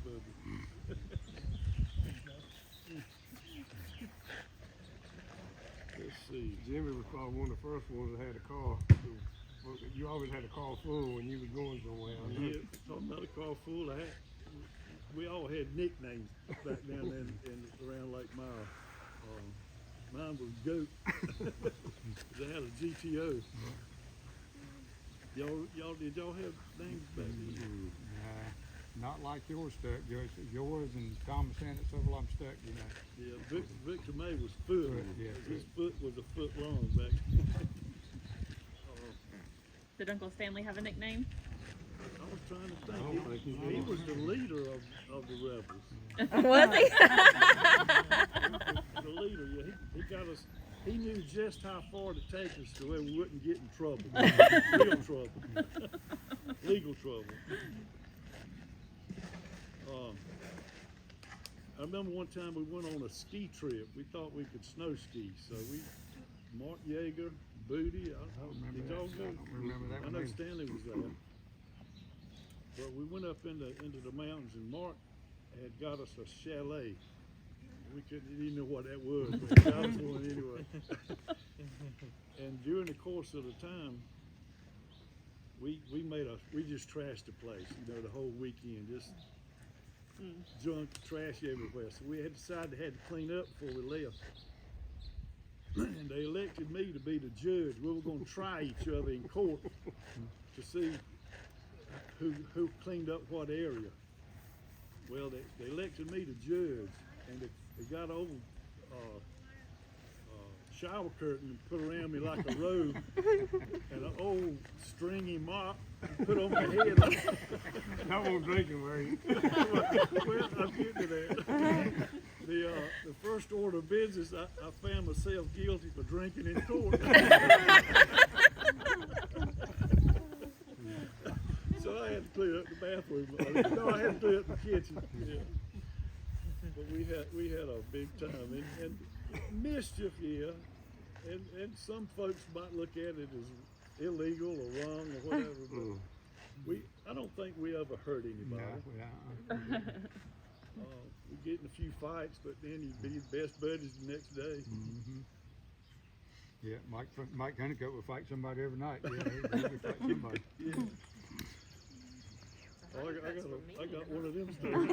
Let's see. Jimmy was probably one of the first ones that had a car. You always had a car full when you was going somewhere. Yeah, talking about a car full. We all had nicknames back down in around Lake Mile. Mine was Goat. They had a GTO. Did y'all have names back then? Not like yours stuck. Yours and Thomas Hennett, several of them stuck. You know. Yeah, Victor May was Foot. Yeah, His foot was a foot long back then. Did Uncle Stanley have a nickname? I was trying to I don't think think. he He did. was the leader of the rebels. Was he? The leader, yeah. He got us. He knew just how far to take us to where we wouldn't get in trouble. Real trouble. Legal trouble. I remember one time we went on a ski trip. We thought we could snow ski, so Mark Yeager, Booty. Did y'all go? I don't remember that I one know either. Stanley was there. But we went up into the mountains, and Mark had got us a chalet. We didn't know what that was, but he got us one anyway. And during the course of the time, we just trashed the place, the whole weekend, just junk, trash everywhere. So we had decided to clean up before we left. And they elected me to be the judge. We were going to try each other in court to see who cleaned up what area. Well, they elected me to judge, and they got an old shower curtain and put around me like a robe, and an old stringy mop put on my head. I won't drinking, were you? Well, I'm getting to that. The first order of business, I found myself guilty for drinking in court. So I had to clean up the bathroom. No, I had to clean up the kitchen. Yeah. But we had a big time, and mischief, yeah. And some folks might look at it as illegal or wrong or whatever, but I don't think we ever hurt anybody. We get in a few fights, but then you'd be best buddies the next day. Mm-hmm. Yeah, Mike Honeycutt would fight somebody every night. Yeah, he would fight somebody. Yeah. Oh, I got one of them stories.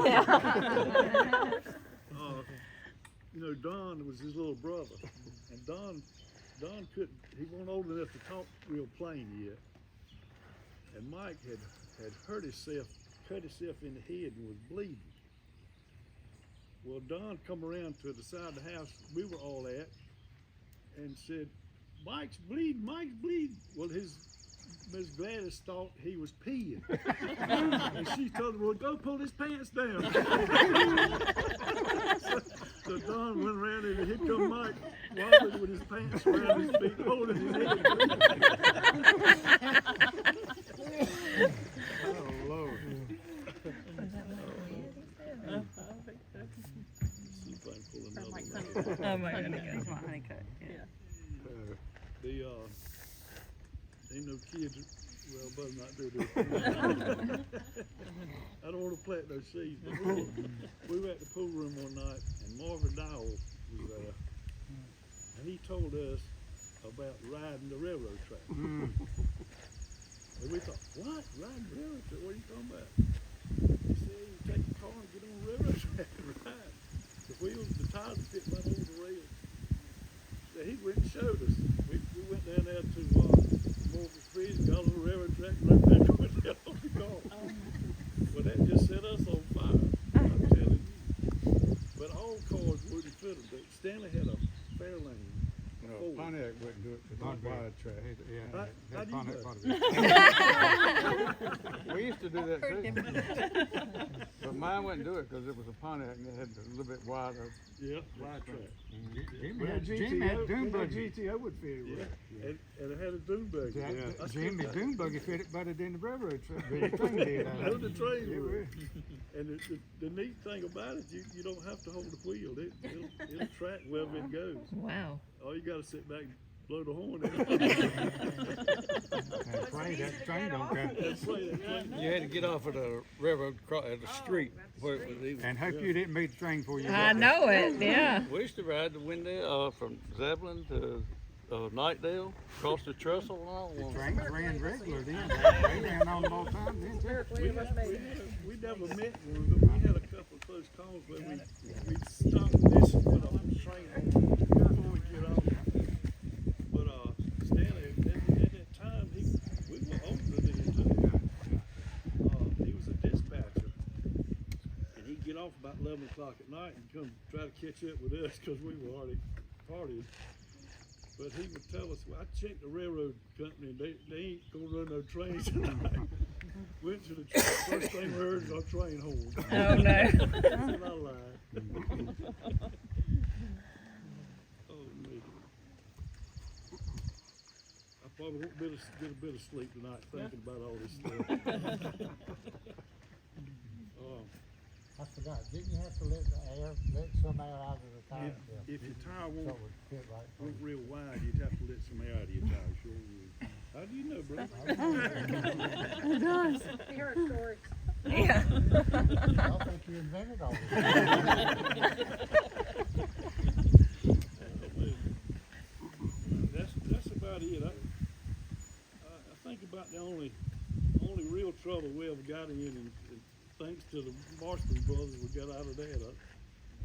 You know, Don was his little brother, and Don couldn't. He wasn't old enough to talk real plain yet. And Mike had cut himself in the head and was bleeding. Well, Don come around to the side of the house we were all at and said, Mike's bleeding. Well, Miss Gladys thought he was peeing. And she told him, well, go pull his pants down. so Don went around and here come Mike wobbling with his pants around his feet, holding his head. Oh, Lord. See if I can pull another Mike's one. Honeycutt. Oh my goodness, my Honeycutt. Yeah. Ain't no kids, well, better not do this. I don't want to plant no seeds. But we were at the pool room one night, and Marvin Dowell was there, and he told us about riding the railroad track. And we thought, what? Riding the railroad track? What are you talking about? He said, you take the car and get on the railroad track and ride. The wheels, the tires fit right over the rails. So he went and showed us. We went down there to Morpheus Bridge, got on the railroad track, right back and went down on the car. Well, that just set us on fire, I'm telling you. But all cars wouldn't fit them. But Stanley had a Fairlane. No, Pontiac wouldn't do it because it's a wide track. How do you know? We used to do that too. But mine wouldn't do it because it was a Pontiac and it had a little bit wider. Yeah, wide track. Jimmy had dune buggy. GTO would fit it. Yeah. And it had a dune buggy. Jimmy dune buggy fit it better than the railroad track. The train did. No, the train would. And the neat thing about it, you don't have to hold the wheel. It'll track wherever it goes. Wow. All you got to sit back and blow the horn. That train don't go. You had to get off at the railroad at the street where it was even. And hope you didn't meet the train before you I know it, yeah. We used to ride the Wendell from Zebulon to Knightdale, across the trestle and all. The trains ran regular then. They ran on all the time then too. We never met one, but we had a couple of close calls where we'd stop this and put a train on before we get off. But Stanley, at that time, we were older than him too. He was a dispatcher, and he'd get off about 11 o'clock at night and come try to catch up with us because we were already partying. But he would tell us, well, I checked the railroad company, and they ain't gonna run no trains tonight. Went to the train, first thing we heard is our train horn. Oh no. That's when I lied. Oh man. I probably won't get a bit of sleep tonight thinking about all this stuff. I forgot, didn't you have to let some air out of the tire? If your tire So it won't would fit right. real wide, you'd have to let some air out of your tire, sure would. How do you know, bro? It does. We heard stories. Yeah. I think you invented all this. That's about it. I think about the only real trouble we ever got in, and thanks to the Marston brothers, we got out of that.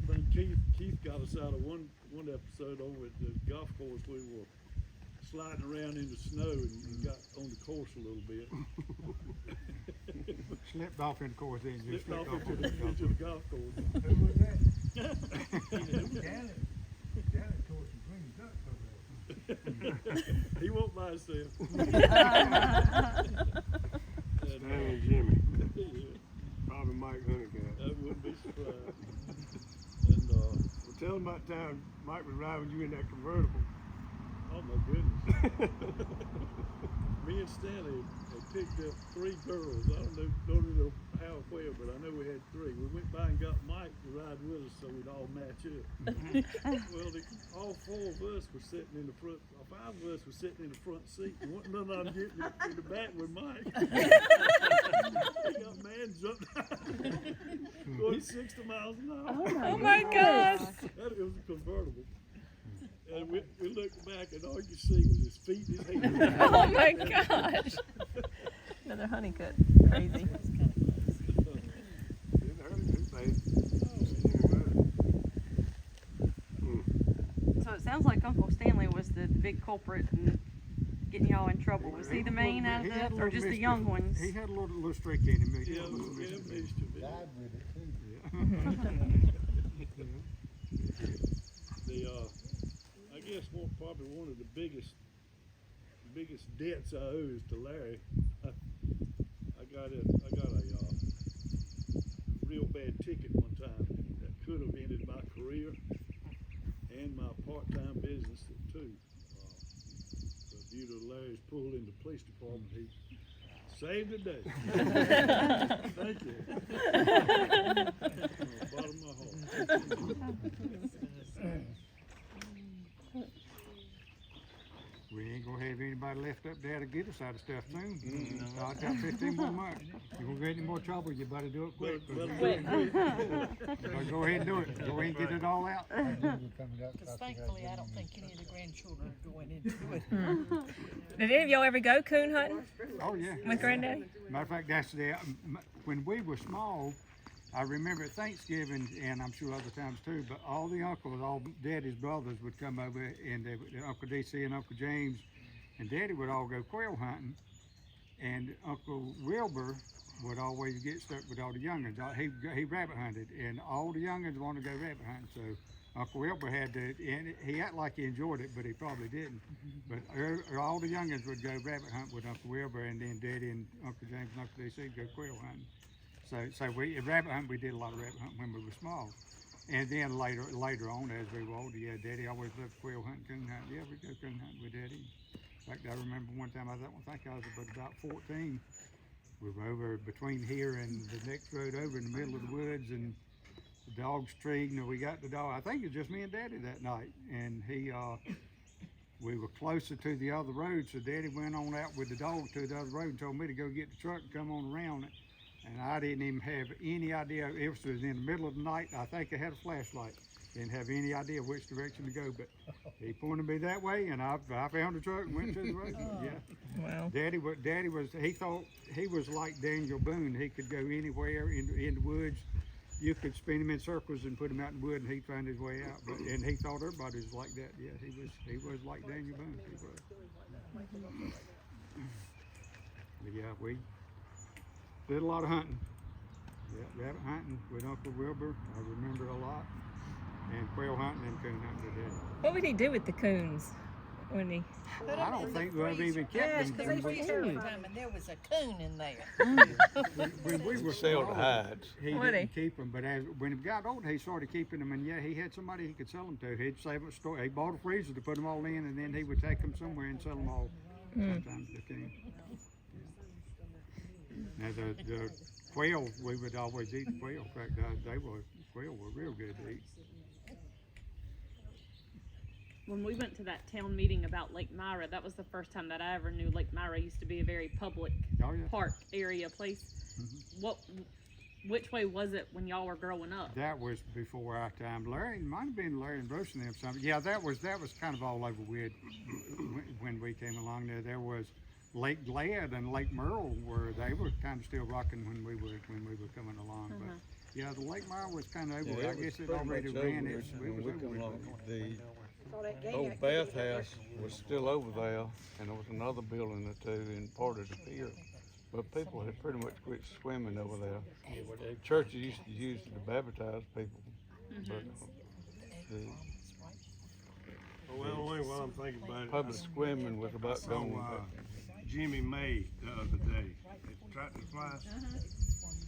I think Keith got us out of one episode over at the golf course. We were sliding around in the snow and got on the course a little bit. Slipped off in the course then. Slipped off into the golf course. Who was that? Janet tore some green ducks over there. He won't by himself. Stanley and Jimmy. Yeah, Probably Mike Honeycutt. I wouldn't be surprised. And Well, tell them about the time Mike was riding with you in that convertible. Oh my goodness. Me and Stanley had picked up 3 girls. I don't know how well, but I know we had 3. We went by and got Mike to ride with us so we'd all match up. Well, all 4 of us were sitting in the front, 5 of us were sitting in the front seat. And none of them getting in the back with Mike. He got mad and jumped out. Going 60 miles an hour. Oh my gosh. It was a convertible. And we looked back and all you see was his feet and his hands. Oh my gosh. Another honeycut. Crazy. Didn't hurt him too bad. So it sounds like Uncle Stanley was the big culprit in getting y'all in trouble. Was he the main out of that, or just the young ones? He had a little streak in him. He Yeah, had a little yeah, mischief. mischief. Died with it too. I guess probably one of the biggest debts I owe is to Larry. I got a real bad ticket one time that could have ended my career and my part-time business too. But due to Larry's pull in the police department, he saved the day. Thank you. From the bottom of my heart. We ain't gonna have anybody left up there to get us out of stuff soon. I got 15 more months. You gonna get any more trouble, you better do it quick. Quick. But go ahead and do it. Go ahead and get it all out. Cause thankfully, I don't think any of the grandchildren are going into it. Did any of y'all ever go coon hunting Oh, yeah. with Granddaddy? Matter of fact, that's when we were small, I remember at Thanksgiving, and I'm sure other times too, but all the uncles, all Daddy's brothers would come over, and Uncle DC and Uncle James and Daddy would all go quail hunting, and Uncle Wilbur would always get stuck with all the youngins. He rabbit hunted, and all the youngins wanted to go rabbit hunting, so Uncle Wilbur had to, and he acted like he enjoyed it, but he probably didn't. But all the youngins would go rabbit hunt with Uncle Wilbur, and then Daddy and Uncle James and Uncle DC would go quail hunting. So rabbit hunting, we did a lot of rabbit hunting when we were small. And then later on, as we were older, yeah, Daddy always loved quail hunting, coon hunting. Yeah, we'd go coon hunting with Daddy. In fact, I remember one time, I think I was about 14. We were over between here and the next road over in the middle of the woods, and the dog's treed, and we got the dog. I think it was just me and Daddy that night. And we were closer to the other road, so Daddy went on out with the dog to the other road and told me to go get the truck and come on around it. And I didn't even have any idea. It was in the middle of the night. I think I had a flashlight. Didn't have any idea which direction to go, but he pointed me that way, and I found the truck and went to the road. Yeah. Wow. Daddy was, he thought he was like Daniel Boone. He could go anywhere in the woods. You could spin him in circles and put him out in the wood, and he'd find his way out. And he thought everybody was like that. Yeah, he was like Daniel Boone. He was. But yeah, we did a lot of hunting. Yeah, rabbit hunting with Uncle Wilbur, I remember a lot. And quail hunting and coon hunting with Daddy. What would he do with the coons when he? I don't think we've even Yes, kept cause them. we started coming, there was a coon in there. When we were Sell the small, hides. he Would didn't keep them, but when he got older, he started keeping them, and yeah, he had somebody he could sell them to. He'd save them, he bought a freezer to put them all in, and then he would take them somewhere and sell them all. Sometimes the coon. Now the quail, we would always eat the quail. In fact, quail were real good to eat. When we went to that town meeting about Lake Myra, that was the first time that I ever knew Lake Myra used to be a very public Oh, yeah. park area place. Which way was it when y'all were growing up? That was before our time. Larry, it might have been Larry and Bruce and them something. Yeah, that was kind of all over with when we came along there. There was Lake Glad and Lake Merle where they were kind of still rocking when we were coming along. But yeah, the Lake Myra was kind of over. Yeah, I guess it already ran its. When we come along, the old bathhouse was still over there, and there was another building or two in part of the pier. But people had pretty much quit swimming over there. Churches used to use it to baptize people. But Well, only while I'm thinking about it. public swimming was about saw gone. Jimmy May the other day at Tractor Supply,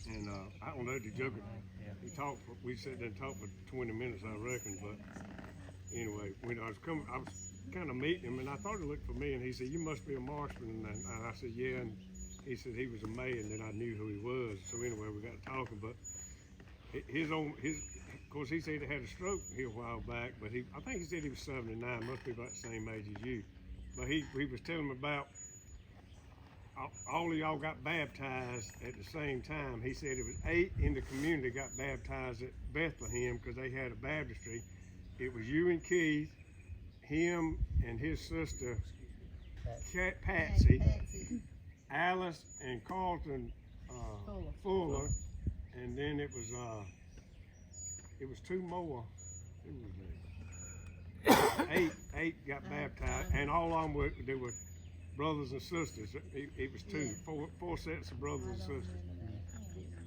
and I don't know the joker. We sat there and talked for 20 minutes, I reckon. But anyway, when I was kind of meeting him, and I thought he looked familiar, and he said, "You must be a marksman." And I said, "Yeah." And he said he was a May, and then I knew who he was. So anyway, we got talking, but of course, he said he had a stroke here a while back, but I think he said he was 79, must be about the same age as you. But he was telling me about all of y'all got baptized at the same time. He said it was 8 in the community got baptized at Bethlehem because they had a baptistry. It was you and Keith, him and his sister, Patsy, Alice and Carlton Fuller, and then it was 2 more. Who was there? 8 got baptized, and all of them were brothers and sisters. It was 4 sets of brothers and sisters.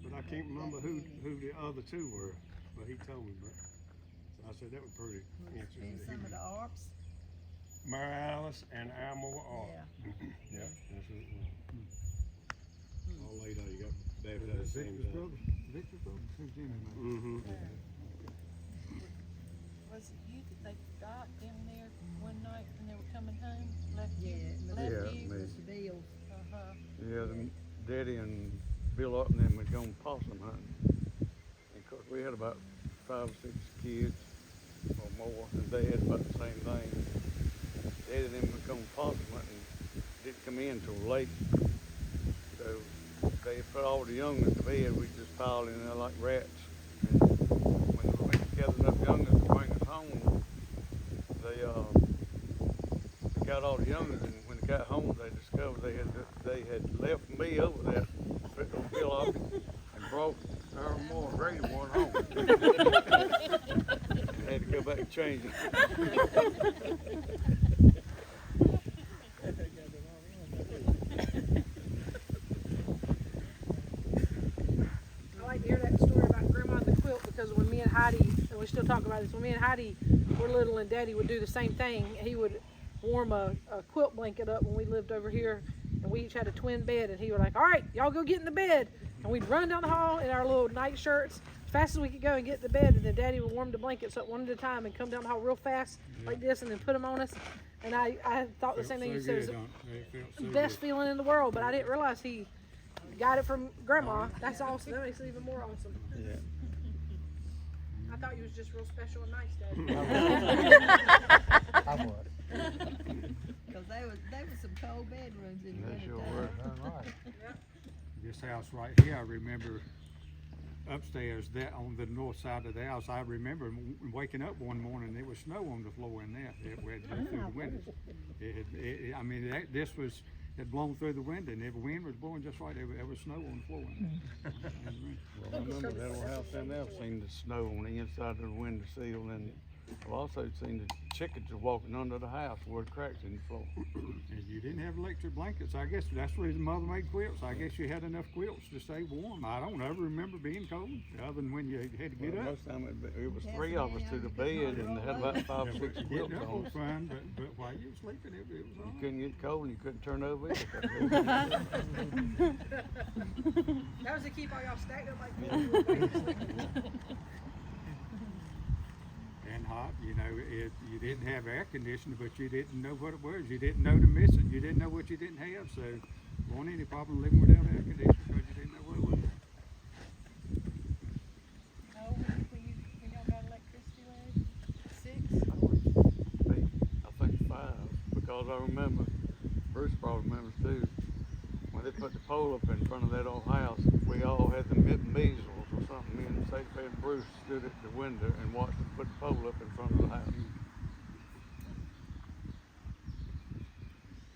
But I can't remember who the other 2 were. But he told me. But so I said that was pretty interesting. And some of the ARPs. Mary Alice and Almore Arp. Yeah. Yep, that's what it was. All laid out, you got baptized at the same Victor's time. brother? Victor's brother? Who's Jimmy, man? Mm-hmm. Was it you that they forgot down there one night when they were coming home? Left you? Yeah, Left Yeah, you? me. Mr. Bill. Uh-huh. Yeah, Daddy and Bill up and them had gone possum hunting. And of course, we had about 5 or 6 kids or more, and they had about the same thing. Daddy and them had gone possum hunting, didn't come in till late. So they put all the young'uns to bed, we just piled in there like rats. And when we went to gather enough young'uns to bring us home, they got all the young'uns, and when they got home, they discovered they had left me over there, put the bill off, and brought our more greater one home. I had to go back and change it. I like to hear that story about Grandma and the quilt, because when me and Heidi, and we still talk about this, when me and Heidi were little and Daddy would do the same thing, he would warm a quilt blanket up when we lived over here, and we each had a twin bed, and he was like, "All right, y'all go get in the bed." And we'd run down the hall in our little night shirts as fast as we could go and get in the bed, and then Daddy would warm the blankets up one at a time and come down the hall real fast like this and then put them on us. And I thought the same thing. He said it was the best feeling in the world, but I didn't realize he got it from Grandma. That's awesome. That makes it even more awesome. Yeah. I thought you was just real special and nice, Daddy. I was. Cause they was some cold bedrooms in the They sure wintertime. were. This house right here, I remember upstairs, that on the north side of the house, I remember waking up one morning, there was snow on the floor in there. It went through the windows. This had blown through the window, and the wind was blowing just right. There was snow on the floor in there. Well, I remember that old house down there, I've seen the snow on the inside of the window sill, and I've also seen the chickens walking under the house where the cracks in the floor. And you didn't have electric blankets. I guess that's the reason Mother made quilts. I guess you had enough quilts to stay warm. I don't ever remember being cold, other than when you had to get Well, up. most time it was 3 of us to the bed, and they had about 5 or 6 quilts Getting up on. was fine, but while you were sleeping, it was You all couldn't get cold, and you couldn't turn over either. That was to keep all y'all stacked up like this. and hot. You you didn't have air conditioning, but you didn't know what it was. You didn't know to miss it. You didn't know what you didn't have. So, wasn't any problem living without air conditioning because you didn't know what it was. How old were you when y'all got electricity, Larry? 6? I think 5, because I remember, Bruce probably remembers too, when they put the pole up in front of that old house, we all had the measles or something. Me and Sadie and Bruce stood at the window and watched them put the pole up in front of the house.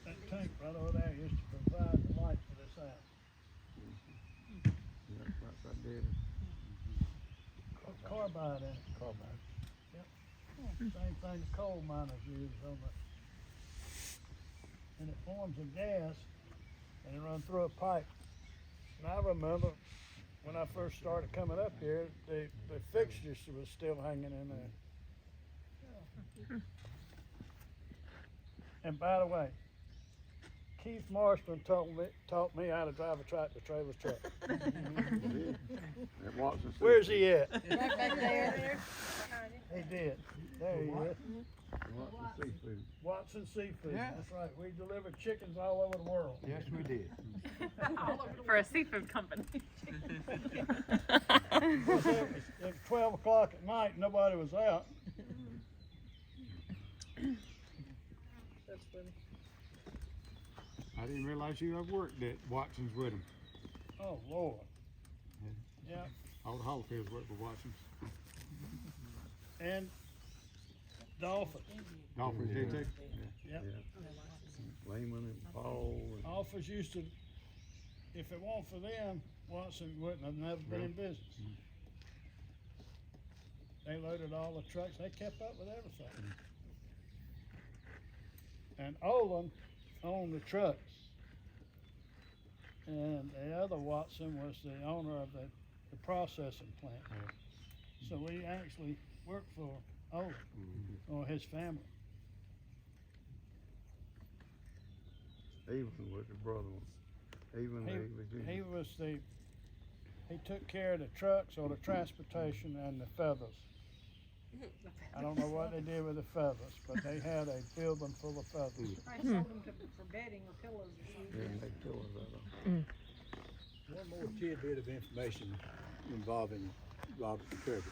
That tank right over there used to provide the light for this house. Yeah, that's what I did. Carbide in it. Carbide. Same thing the coal miners use on the, and it forms a gas and it runs through a pipe. And I remember when I first started coming up here, the fixtures was still hanging in there. And by the way, Keith Marston taught me how to drive a tractor trailer truck. At Watson City. Where's he at? Back there. He did. There he is. Lots of seafood. Watson Seafood. Yeah. That's right. We delivered chickens all over the world. Yes, we did. For a seafood company. It was 12 o'clock at night. Nobody was out. That's funny. I didn't realize you ever worked at Watson's with them. Oh, Lord. Yeah. All the Hallfields worked for Watson's. And Dolphins. Dolphins did too? Yep. Lehman and Paul. And Dolphins used to, if it weren't for them, Watson wouldn't have never been in business. They loaded all the trucks. They kept up with everything. And Olin owned the trucks. And the other Watson was the owner of the processing plant. So we actually worked for Olin or his family. even with the brother one. He took care of the trucks or the transportation and the feathers. I don't know what they did with the feathers, but they had a building full of feathers. I sold them for bedding or pillows or something. Yeah, they tore that One more tidbit of information involving Robert and Kirby.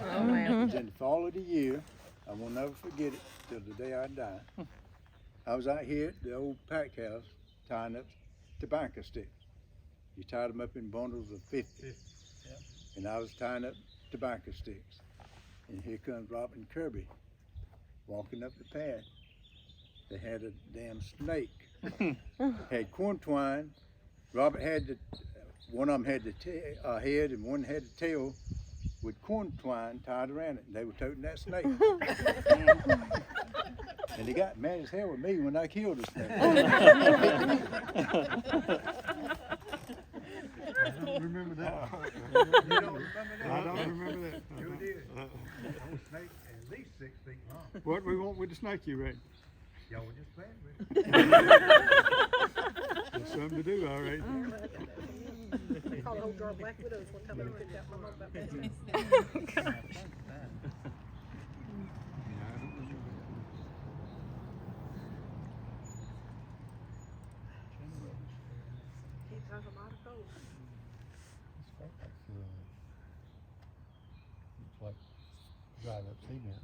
Oh, man. It was in the fall of the year. I will never forget it till the day I die. I was out here at the old pack house tying up tobacco sticks. You tied them up in bundles of 50. Yep. And I was tying up tobacco sticks. And here comes Robert and Kirby walking up the path. They had a damn snake. Had corn twine. Robert had one of them had the head and one had the tail with corn twine tied around it. And they were toting that snake. And they got mad as hell with me when I killed the snake. I don't remember that. You don't remember that? I don't remember that. You did. Old snake at least 6 feet long. What we want with the snake, you reckon? Y'all were just playing with it. There's something to do, all right. They call the whole jar black widows one time and picked out my mom about that. Can't talk about it cold. Looks like dried up cement.